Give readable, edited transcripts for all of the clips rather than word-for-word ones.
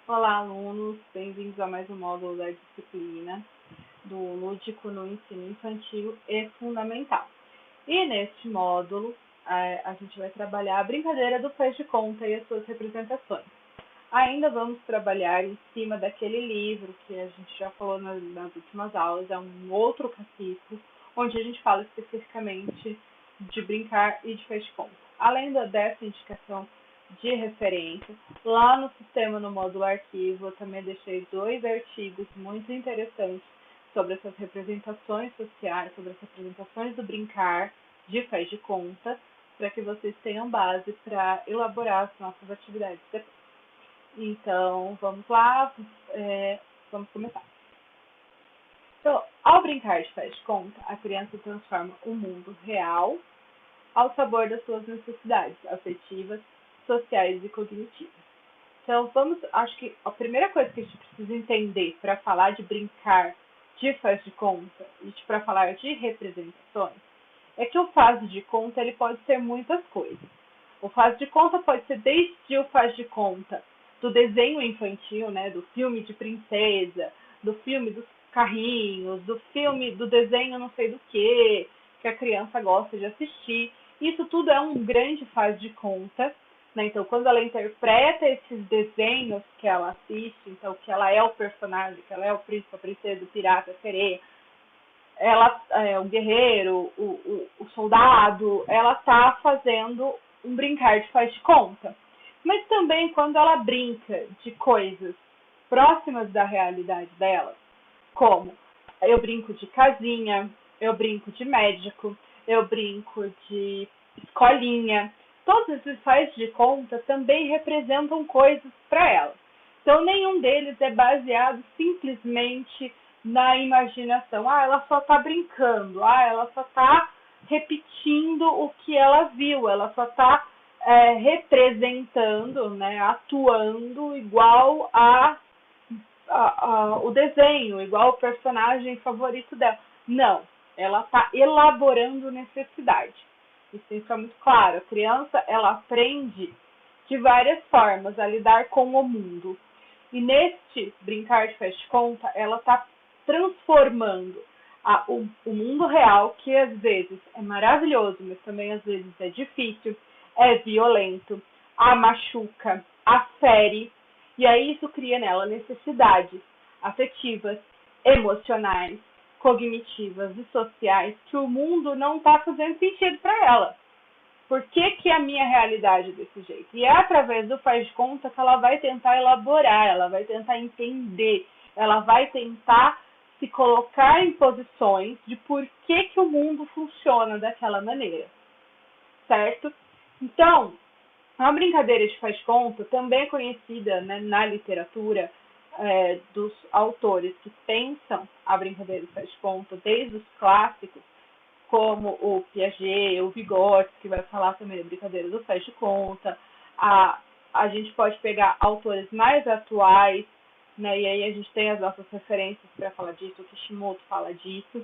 Olá, alunos, bem-vindos a mais um módulo da disciplina do Lúdico no Ensino Infantil e Fundamental. E neste módulo, a gente vai trabalhar a brincadeira do faz de conta e as suas representações. Ainda vamos trabalhar em cima daquele livro que a gente já falou nas últimas aulas, é um outro capítulo, onde a gente fala especificamente de brincar e de faz de conta. Além dessa indicação de referência, lá no sistema, no módulo arquivo, eu também deixei 2 artigos muito interessantes sobre essas representações sociais, sobre as representações do brincar de faz de conta, para que vocês tenham base para elaborar as nossas atividades depois. Então, vamos lá, vamos começar. Então, ao brincar de faz de conta, a criança transforma o mundo real ao sabor das suas necessidades afetivas, sociais e cognitivas. Então, acho que a primeira coisa que a gente precisa entender para falar de brincar de faz de conta e para falar de representações é que o faz de conta ele pode ser muitas coisas. O faz de conta pode ser desde o faz de conta do desenho infantil, né, do filme de princesa, do filme dos carrinhos, do filme do desenho não sei do que a criança gosta de assistir. Isso tudo é um grande faz de conta, né? Então, quando ela interpreta esses desenhos que ela assiste, então que ela é o personagem, que ela é o príncipe, a princesa, o pirata, a sereia, ela o guerreiro, o soldado, ela está fazendo um brincar de faz de conta. Mas também quando ela brinca de coisas próximas da realidade dela, como eu brinco de casinha, eu brinco de médico, eu brinco de escolinha, todos esses faz de conta também representam coisas para ela. Então, nenhum deles é baseado simplesmente na imaginação. Ela só está brincando. Ela só está repetindo o que ela viu. Ela só está representando, né, atuando igual o desenho, igual o personagem favorito dela. Não, ela está elaborando necessidade. Isso tem que ficar muito claro. A criança, ela aprende de várias formas a lidar com o mundo. E neste brincar de faz de conta, ela está transformando o mundo real, que às vezes é maravilhoso, mas também às vezes é difícil, é violento, a machuca, a fere, e aí isso cria nela necessidades afetivas, emocionais, cognitivas e sociais que o mundo não está fazendo sentido para ela. Por que a minha realidade é desse jeito? E é através do faz de conta que ela vai tentar elaborar, ela vai tentar entender, ela vai tentar se colocar em posições de por que o mundo funciona daquela maneira, certo? Então, a brincadeira de faz de conta também é conhecida, né, na literatura dos autores que pensam a brincadeira de faz de conta, desde os clássicos, como o Piaget, o Vygotsky, que vai falar também da brincadeira do faz de conta. A gente pode pegar autores mais atuais, né, e aí a gente tem as nossas referências para falar disso, o Kishimoto fala disso.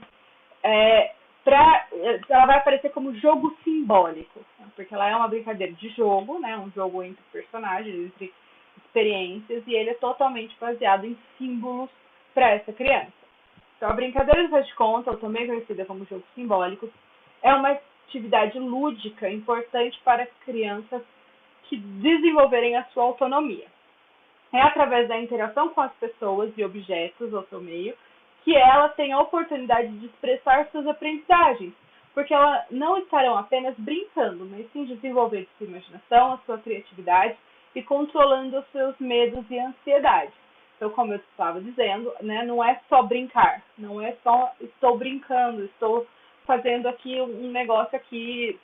Ela vai aparecer como jogo simbólico, né, porque ela é uma brincadeira de jogo, né, um jogo entre personagens, entre experiências, e ele é totalmente baseado em símbolos para essa criança. Então, a brincadeira de faz de conta, ou também conhecida como jogo simbólico, é uma atividade lúdica importante para crianças que desenvolverem a sua autonomia. É através da interação com as pessoas e objetos ao seu meio que ela tem a oportunidade de expressar suas aprendizagens, porque elas não estarão apenas brincando, mas sim desenvolvendo sua imaginação, a sua criatividade e controlando os seus medos e ansiedades. Então, como eu estava dizendo, né, não é só brincar, não é só estou brincando, estou fazendo aqui um negócio aqui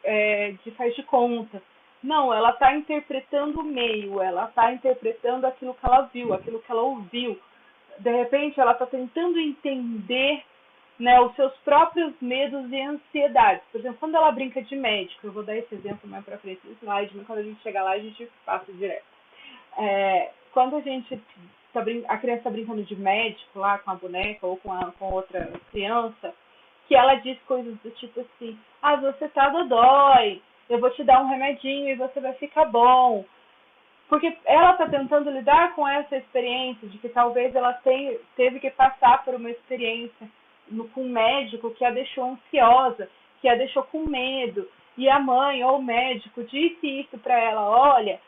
de faz de conta. Não, ela está interpretando o meio, ela está interpretando aquilo que ela viu, aquilo que ela ouviu. De repente, ela está tentando entender, né, os seus próprios medos e ansiedades. Por exemplo, quando ela brinca de médico, eu vou dar esse exemplo mais para frente no slide, mas quando a gente chegar lá, a gente passa direto. Quando a criança está brincando de médico lá com a boneca ou com outra criança, que ela diz coisas do tipo assim: você tá dodói, eu vou te dar um remedinho e você vai ficar bom. Porque ela está tentando lidar com essa experiência de que talvez ela teve que passar por uma experiência com um médico que a deixou ansiosa, que a deixou com medo, e a mãe ou o médico disse isso para ela: olha,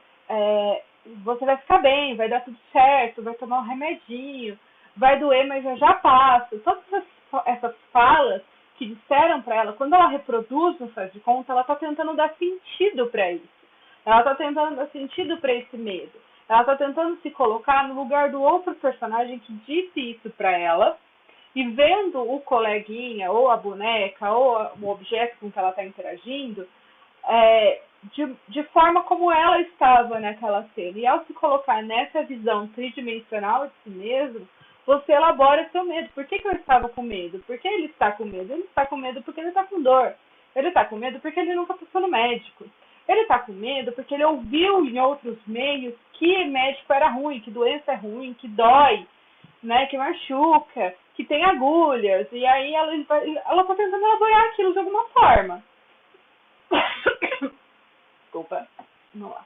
você vai ficar bem, vai dar tudo certo, vai tomar um remedinho, vai doer, mas já passa. Todas essas falas que disseram para ela, quando ela reproduz no Faz de Conta, ela está tentando dar sentido para isso. Ela está tentando dar sentido para esse medo. Ela está tentando se colocar no lugar do outro personagem que disse isso para ela, e vendo o coleguinha, ou a boneca, ou o objeto com que ela está interagindo, de forma como ela estava naquela cena. E ao se colocar nessa visão tridimensional de si mesmo, você elabora seu medo. Por que eu estava com medo? Por que ele está com medo? Ele está com medo porque ele está com dor. Ele está com medo porque ele nunca passou no médico. Ele está com medo porque ele ouviu em outros meios que médico era ruim, que doença é ruim, que dói, né, que machuca, que tem agulhas. E aí ela está tentando elaborar aquilo de alguma forma. Desculpa. Vamos lá.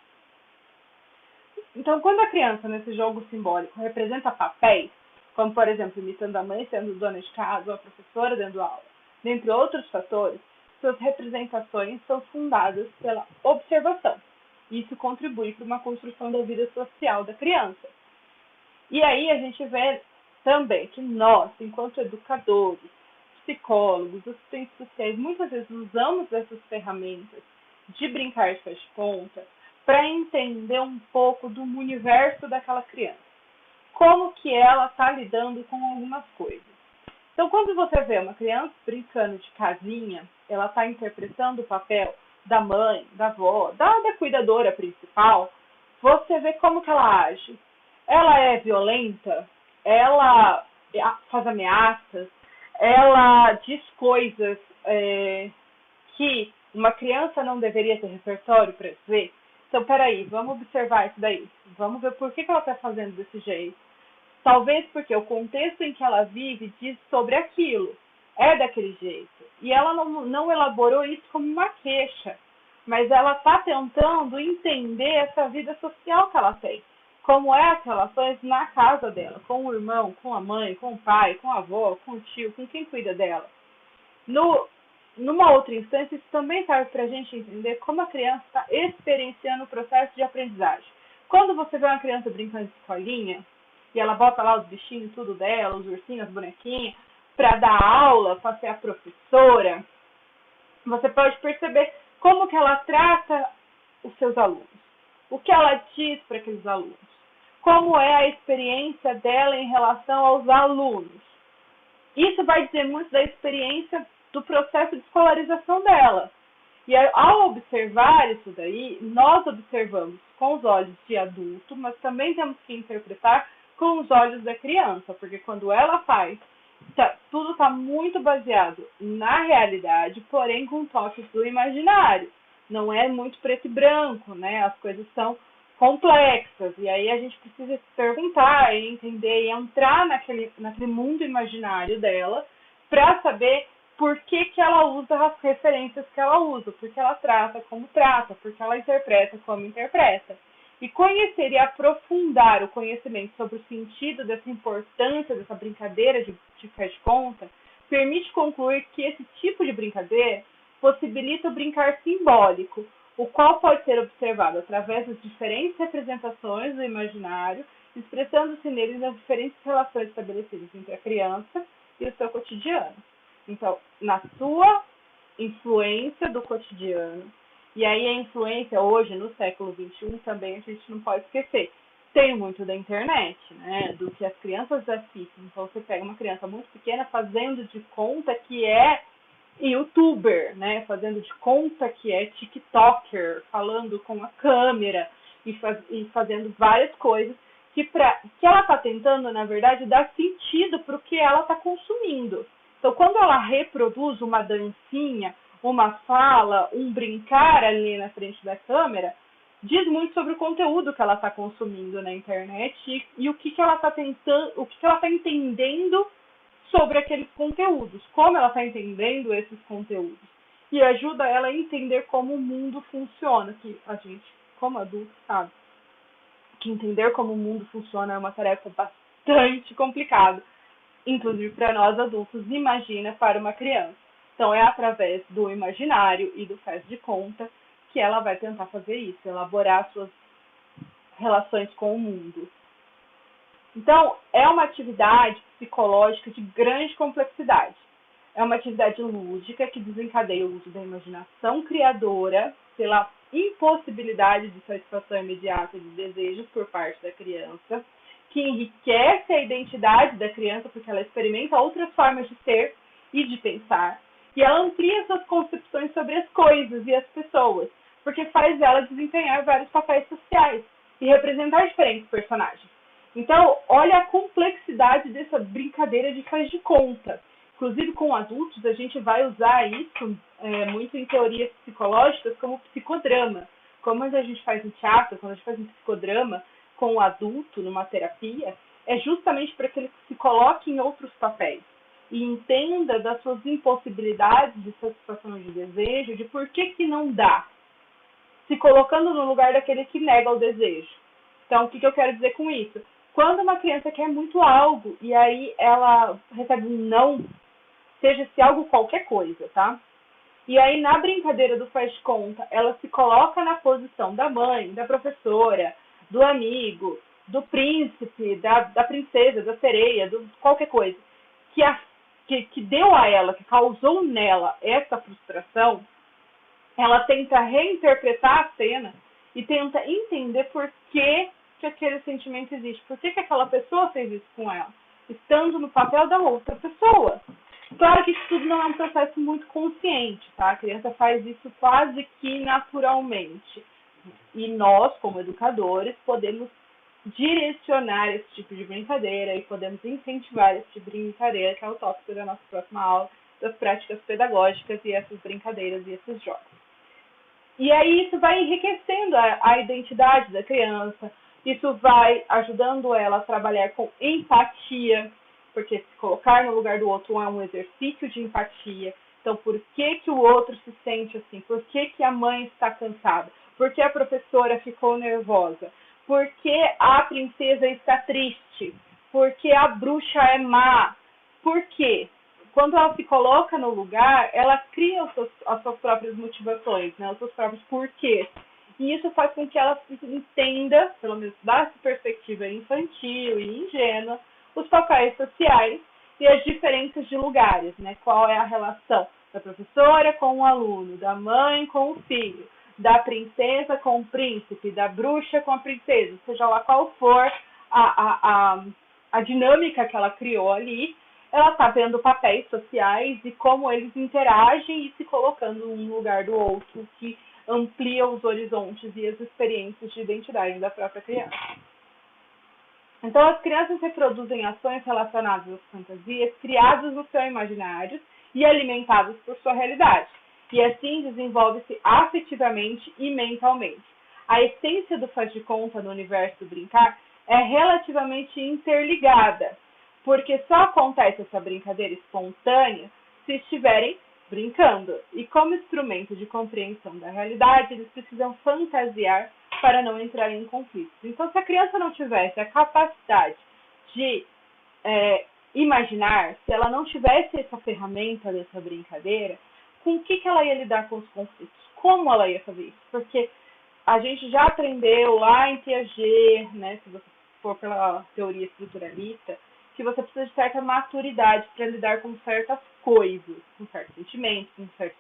Então, quando a criança, nesse jogo simbólico, representa papéis, como, por exemplo, imitando a mãe sendo dona de casa ou a professora dando aula, dentre outros fatores, suas representações são fundadas pela observação. Isso contribui para uma construção da vida social da criança. E aí a gente vê também que nós, enquanto educadores, psicólogos, assistentes sociais, muitas vezes usamos essas ferramentas de brincar de faz de conta para entender um pouco do universo daquela criança. Como que ela está lidando com algumas coisas. Então, quando você vê uma criança brincando de casinha, ela está interpretando o papel da mãe, da avó, da cuidadora principal, você vê como que ela age. Ela é violenta, ela faz ameaças, ela diz coisas que uma criança não deveria ter repertório para dizer. Então, peraí, vamos observar isso daí. Vamos ver por que ela está fazendo desse jeito. Talvez porque o contexto em que ela vive diz sobre aquilo. É daquele jeito. E ela não elaborou isso como uma queixa. Mas ela está tentando entender essa vida social que ela tem. Como é as relações na casa dela. Com o irmão, com a mãe, com o pai, com a avó, com o tio, com quem cuida dela. Numa outra instância, isso também serve para a gente entender como a criança está experienciando o processo de aprendizagem. Quando você vê uma criança brincando de escolinha, e ela bota lá os bichinhos tudo dela, os ursinhos, as bonequinhas, para dar aula, para ser a professora, você pode perceber como que ela trata os seus alunos. O que ela diz para aqueles alunos. Como é a experiência dela em relação aos alunos. Isso vai dizer muito da experiência do processo de escolarização dela. E ao observar isso daí, nós observamos com os olhos de adulto, mas também temos que interpretar com os olhos da criança, porque quando ela faz, tudo está muito baseado na realidade, porém com toques do imaginário. Não é muito preto e branco, né? As coisas são complexas, e aí a gente precisa se perguntar e entender e entrar naquele mundo imaginário dela para saber por que ela usa as referências que ela usa, porque ela trata como trata, porque ela interpreta como interpreta. E conhecer e aprofundar o conhecimento sobre o sentido dessa importância dessa brincadeira de faz de conta permite concluir que esse tipo de brincadeira possibilita o brincar simbólico, o qual pode ser observado através das diferentes representações do imaginário, expressando-se neles as diferentes relações estabelecidas entre a criança e o seu cotidiano. Então, na sua influência do cotidiano, e aí a influência hoje, no século XXI, também a gente não pode esquecer, tem muito da internet, né, do que as crianças assistem. Então, você pega uma criança muito pequena fazendo de conta que é youtuber, né, fazendo de conta que é tiktoker, falando com a câmera e fazendo várias coisas que ela está tentando, na verdade, dar sentido para o que ela está consumindo. Então, quando ela reproduz uma dancinha, uma fala, um brincar ali na frente da câmera, diz muito sobre o conteúdo que ela está consumindo na internet e o que ela está tentando, o que ela está entendendo sobre aqueles conteúdos, como ela está entendendo esses conteúdos. E ajuda ela a entender como o mundo funciona, que a gente, como adulto, sabe. que entender como o mundo funciona é uma tarefa bastante complicada, inclusive para nós adultos, imagina para uma criança. Então, é através do imaginário e do faz de conta que ela vai tentar fazer isso, elaborar suas relações com o mundo. Então, é uma atividade psicológica de grande complexidade. É uma atividade lúdica que desencadeia o uso da imaginação criadora pela impossibilidade de satisfação imediata de desejos por parte da criança, que enriquece a identidade da criança porque ela experimenta outras formas de ser e de pensar, e ela amplia suas concepções sobre as coisas e as pessoas, porque faz ela desempenhar vários papéis sociais e representar diferentes personagens. Então, olha a complexidade dessa brincadeira de faz de conta. Inclusive, com adultos, a gente vai usar isso muito em teorias psicológicas como psicodrama. Como a gente faz no teatro, quando a gente faz um psicodrama com o adulto numa terapia, é justamente para que ele se coloque em outros papéis e entenda das suas impossibilidades de satisfação de desejo, de por que não dá, se colocando no lugar daquele que nega o desejo. Então, o que eu quero dizer com isso? Quando uma criança quer muito algo e aí ela recebe um não, seja se algo qualquer coisa, tá? E aí, na brincadeira do faz de conta, ela se coloca na posição da mãe, da professora, do amigo, do príncipe, da princesa, da sereia, do qualquer coisa, que deu a ela, que causou nela essa frustração. Ela tenta reinterpretar a cena e tenta entender por que aquele sentimento existe, por que aquela pessoa fez isso com ela, estando no papel da outra pessoa. Claro que isso tudo não é um processo muito consciente, tá? A criança faz isso quase que naturalmente. E nós, como educadores, podemos direcionar esse tipo de brincadeira e podemos incentivar esse tipo de brincadeira, que é o tópico da nossa próxima aula, das práticas pedagógicas e essas brincadeiras e esses jogos. E aí isso vai enriquecendo a identidade da criança, isso vai ajudando ela a trabalhar com empatia, porque se colocar no lugar do outro é um exercício de empatia. Então, por que o outro se sente assim? Por que a mãe está cansada? Por que a professora ficou nervosa? Por que a princesa está triste? Por que a bruxa é má? Por quê? Quando ela se coloca no lugar, ela cria as suas próprias motivações, né? Os seus próprios porquês. E isso faz com que ela entenda, pelo menos da perspectiva infantil e ingênua, os papéis sociais e as diferenças de lugares, né? Qual é a relação da professora com o aluno, da mãe com o filho, da princesa com o príncipe, da bruxa com a princesa, seja lá qual for a dinâmica que ela criou ali, ela está vendo papéis sociais e como eles interagem e se colocando um no lugar do outro, que amplia os horizontes e as experiências de identidade da própria criança. Então, as crianças reproduzem ações relacionadas às fantasias criadas no seu imaginário e alimentadas por sua realidade. E assim desenvolve-se afetivamente e mentalmente. A essência do faz de conta no universo do brincar é relativamente interligada, porque só acontece essa brincadeira espontânea se estiverem brincando. E como instrumento de compreensão da realidade, eles precisam fantasiar para não entrar em conflitos. Então, se a criança não tivesse a capacidade de imaginar, se ela não tivesse essa ferramenta dessa brincadeira, com o que ela ia lidar com os conflitos? Como ela ia fazer isso? Porque a gente já aprendeu lá em Piaget, né, se você for pela teoria estruturalista, que você precisa de certa maturidade para lidar com certas coisas, com certos sentimentos, com certas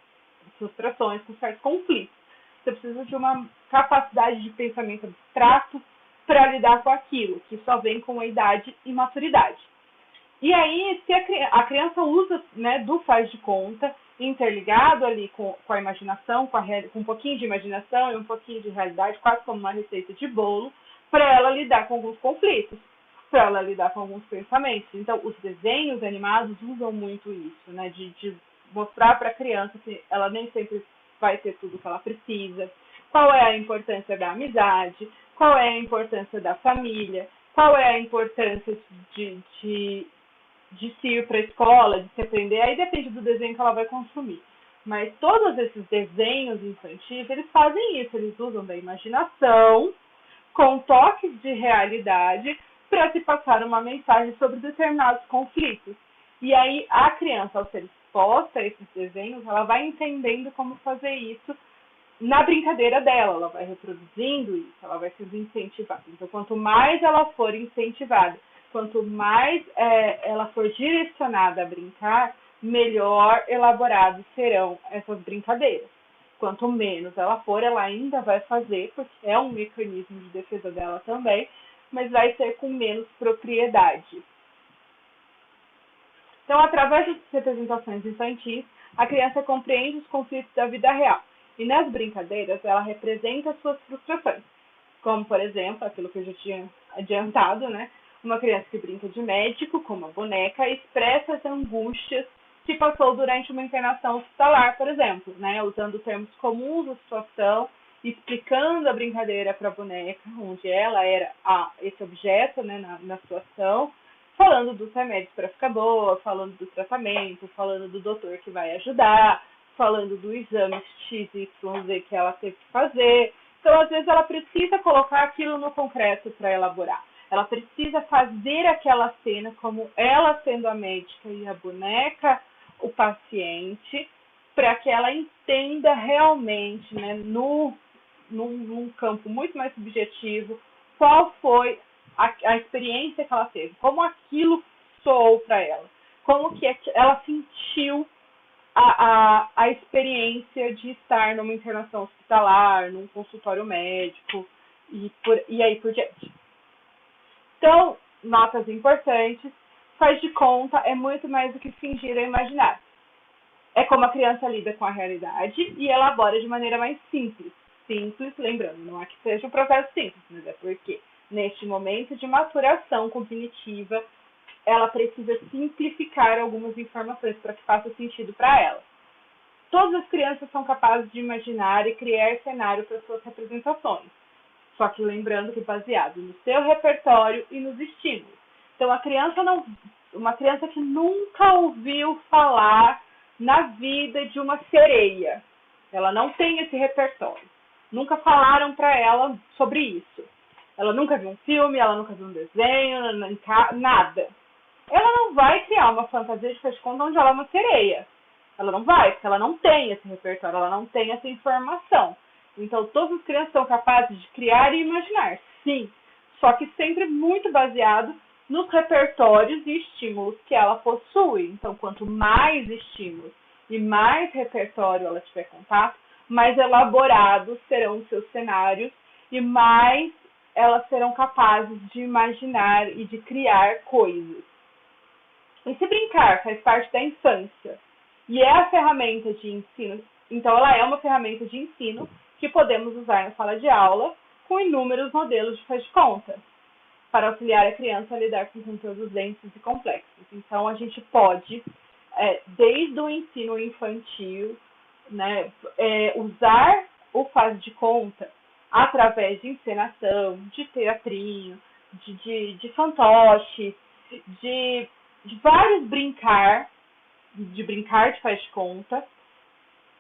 frustrações, com certos conflitos. Você precisa de uma capacidade de pensamento abstrato para lidar com aquilo, que só vem com a idade e maturidade. E aí, se a criança usa, né, do faz de conta, interligado ali com a imaginação, com um pouquinho de imaginação e um pouquinho de realidade, quase como uma receita de bolo, para ela lidar com alguns conflitos, para ela lidar com alguns pensamentos. Então, os desenhos animados usam muito isso, né, de mostrar para a criança que ela nem sempre vai ter tudo que ela precisa, qual é a importância da amizade, qual é a importância da família, qual é a importância de se ir para a escola, de se aprender, aí depende do desenho que ela vai consumir. Mas todos esses desenhos infantis, eles fazem isso, eles usam da imaginação com toques de realidade para se passar uma mensagem sobre determinados conflitos. E aí a criança, ao ser exposta a esses desenhos, ela vai entendendo como fazer isso na brincadeira dela, ela vai reproduzindo isso, ela vai sendo incentivada. Então, quanto mais ela for incentivada, quanto mais ela for direcionada a brincar, melhor elaborados serão essas brincadeiras. Quanto menos ela for, ela ainda vai fazer, porque é um mecanismo de defesa dela também, mas vai ser com menos propriedade. Então, através das representações infantis, a criança compreende os conflitos da vida real. E nas brincadeiras, ela representa suas frustrações. Como, por exemplo, aquilo que eu já tinha adiantado, né? Uma criança que brinca de médico, com uma boneca, expressa as angústias que passou durante uma internação hospitalar, por exemplo, né? Usando termos comuns da situação, explicando a brincadeira para a boneca, onde ela era esse objeto, né, na situação, falando dos remédios para ficar boa, falando do tratamento, falando do doutor que vai ajudar, falando do exame XYZ que ela teve que fazer. Então, às vezes, ela precisa colocar aquilo no concreto para elaborar. Ela precisa fazer aquela cena como ela sendo a médica e a boneca o paciente, para que ela entenda realmente, né, num campo muito mais subjetivo, qual foi a experiência que ela teve, como aquilo soou para ela, como que ela sentiu a experiência de estar numa internação hospitalar, num consultório médico e aí por diante. Então, notas importantes, faz de conta é muito mais do que fingir ou imaginar. É como a criança lida com a realidade e elabora de maneira mais simples. Simples, lembrando, não é que seja um processo simples, mas é porque neste momento de maturação cognitiva, ela precisa simplificar algumas informações para que faça sentido para ela. Todas as crianças são capazes de imaginar e criar cenário para suas representações, só que lembrando que baseado no seu repertório e nos estímulos. Então, uma criança que nunca ouviu falar na vida de uma sereia, ela não tem esse repertório. Nunca falaram para ela sobre isso. Ela nunca viu um filme, ela nunca viu um desenho, nada. Ela não vai criar uma fantasia de faz de conta onde ela é uma sereia. Ela não vai, porque ela não tem esse repertório, ela não tem essa informação. Então, todas as crianças são capazes de criar e imaginar, sim. Só que sempre muito baseado nos repertórios e estímulos que ela possui. Então, quanto mais estímulos e mais repertório ela tiver contato, mais elaborados serão os seus cenários e mais elas serão capazes de imaginar e de criar coisas. E se brincar faz parte da infância e é a ferramenta de ensino, então ela é uma ferramenta de ensino que podemos usar na sala de aula com inúmeros modelos de faz de conta para auxiliar a criança a lidar com conteúdos densos e complexos. Então, a gente pode, desde o ensino infantil, né, usar o faz de conta através de encenação, de teatrinho, de fantoches, de vários brincar de faz de conta,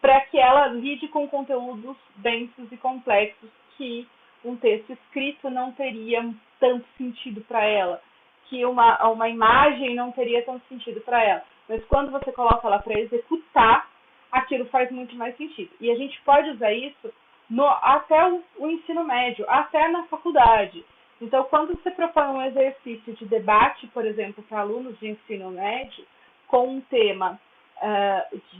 para que ela lide com conteúdos densos e complexos que um texto escrito não teria tanto sentido para ela, que uma imagem não teria tanto sentido para ela. Mas quando você coloca ela para executar, aquilo faz muito mais sentido. E a gente pode usar isso até o ensino médio, até na faculdade. Então, quando você propõe um exercício de debate, por exemplo, para alunos de ensino médio, com um tema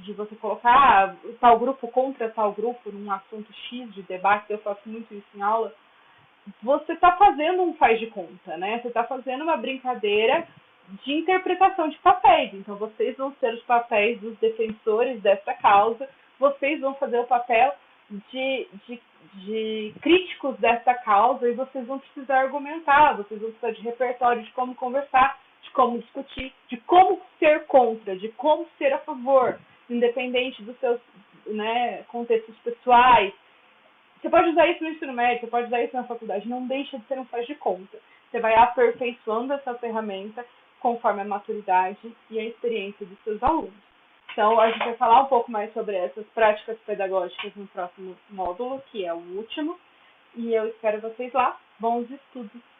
de você colocar tal grupo contra tal grupo num assunto X de debate, eu faço muito isso em aula, você está fazendo um faz de conta, né? Você está fazendo uma brincadeira de interpretação de papéis. Então, vocês vão ser os papéis dos defensores dessa causa, vocês vão fazer o papel de críticos dessa causa e vocês vão precisar argumentar, vocês vão precisar de repertório de como conversar, de como discutir, de como ser contra, de como ser a favor, independente dos seus, né, contextos pessoais. Você pode usar isso no ensino médio, você pode usar isso na faculdade, não deixa de ser um faz de conta. Você vai aperfeiçoando essa ferramenta conforme a maturidade e a experiência dos seus alunos. Então, a gente vai falar um pouco mais sobre essas práticas pedagógicas no próximo módulo, que é o último, e eu espero vocês lá. Bons estudos!